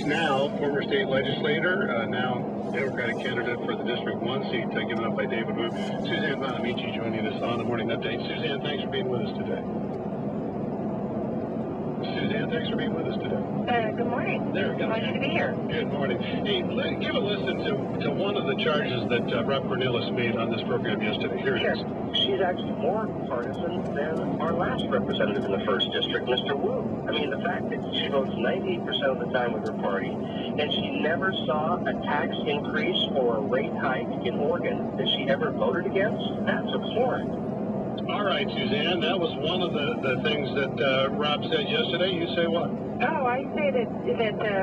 Now, former state legislator, now Democratic candidate for the District 1 seat, given up by David Wu. Suzanne Bonamici joining us on the Morning Update. Suzanne, thanks for being with us today. Suzanne, thanks for being with us today. Good morning. There we go. Pleasure to be here. Good morning. Hey, give a listen to one of the charges that Rob Cornilles made on this program yesterday. Here it is. She's actually more partisan than our last representative in the 1st District, Mr. Wu. I mean, the fact that she votes 98% of the time with her party, and she never saw a tax increase or a rate hike in Oregon that she ever voted against, that's abhorrent. All right, Suzanne, that was one of the things that Rob said yesterday. You say what? Oh, I say that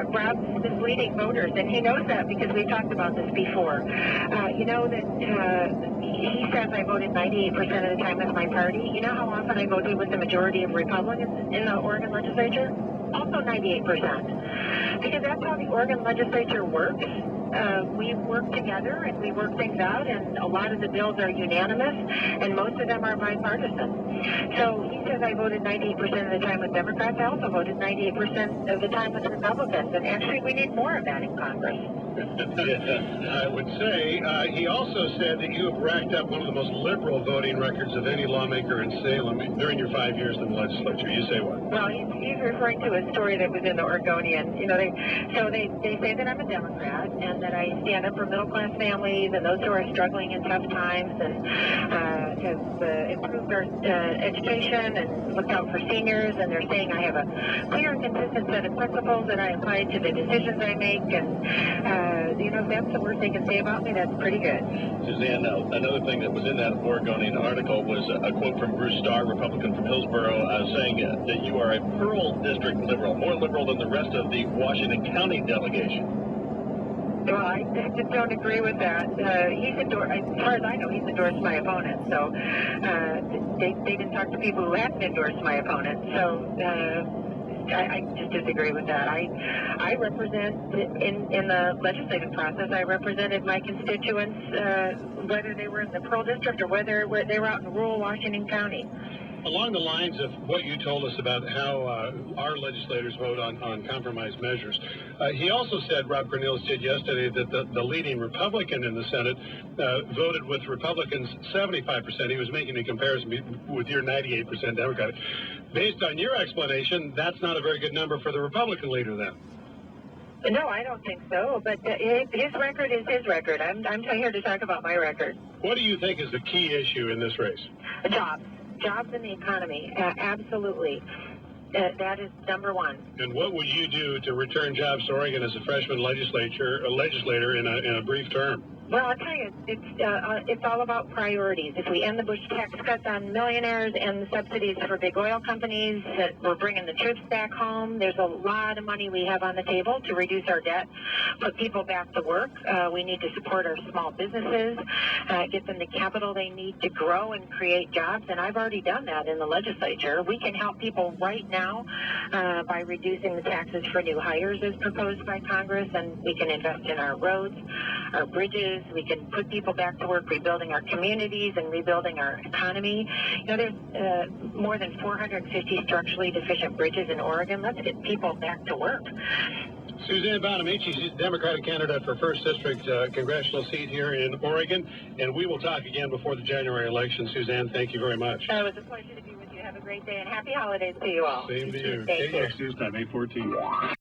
Rob's misleading voters, and he knows that because we've talked about this before. You know that he says I voted 98% of the time with my party. You know how often I voted with the majority of Republicans in the Oregon legislature? Also 98%. Because that's how the Oregon legislature works. We work together and we work things out, and a lot of the bills are unanimous, and most of them are bipartisan. So he says I voted 98% of the time with Democrats. I also voted 98% of the time with Republicans, and actually we need more of that in Congress. I would say. He also said that you have racked up one of the most liberal voting records of any lawmaker in Salem during your 5 years in the legislature. You say what? Well, he's referring to a story that was in the Oregonian. You know, they say that I'm a Democrat and that I stand up for middle-class families and those who are struggling in tough times, and have improved our education and looked out for seniors. And they're saying I have a clear and consistent set of principles that I apply to the decisions I make. And you know, if that's the worst they can say about me, that's pretty good. Suzanne, another thing that was in that Oregonian article was a quote from Bruce Starr, Republican from Hillsborough, saying that you are a Pearl District liberal, more liberal than the rest of the Washington County delegation. Well, I just don't agree with that. He's endorsed, as far as I know, he's endorsed my opponent. So they didn't talk to people who hadn't endorsed my opponent. So I just disagree with that. I represent, in the legislative process, I represented my constituents, whether they were in the Pearl District or whether they were out in rural Washington County. Along the lines of what you told us about how our legislators vote on compromise measures, he also said, Rob Cornilles did yesterday, that the leading Republican in the Senate voted with Republicans 75%. He was making a comparison with your 98% Democratic. Based on your explanation, that's not a very good number for the Republican leader then. No, I don't think so, but his record is his record. I'm here to talk about my record. What do you think is the key issue in this race? Jobs in the economy, absolutely. That is number one. And what would you do to return jobs to Oregon as a freshman legislator in a brief term? Well, I'll tell you, it's all about priorities. If we end the Bush tax cuts on millionaires and the subsidies for big oil companies, that we're bringing the troops back home, there's a lot of money we have on the table to reduce our debt, put people back to work. We need to support our small businesses, get them the capital they need to grow and create jobs, and I've already done that in the legislature. We can help people right now by reducing the taxes for new hires as proposed by Congress, and we can invest in our roads, our bridges. We can put people back to work, rebuilding our communities and rebuilding our economy. You know, there's more than 450 structurally deficient bridges in Oregon. Let's get people back to work. Suzanne Bonamici, she's a Democratic candidate for 1st District congressional seat here in Oregon, and we will talk again before the January election. Suzanne, thank you very much. It was a pleasure to be with you. Have a great day, and happy holidays to you all. Same to you. Thank you. KEX News Time, 8:14.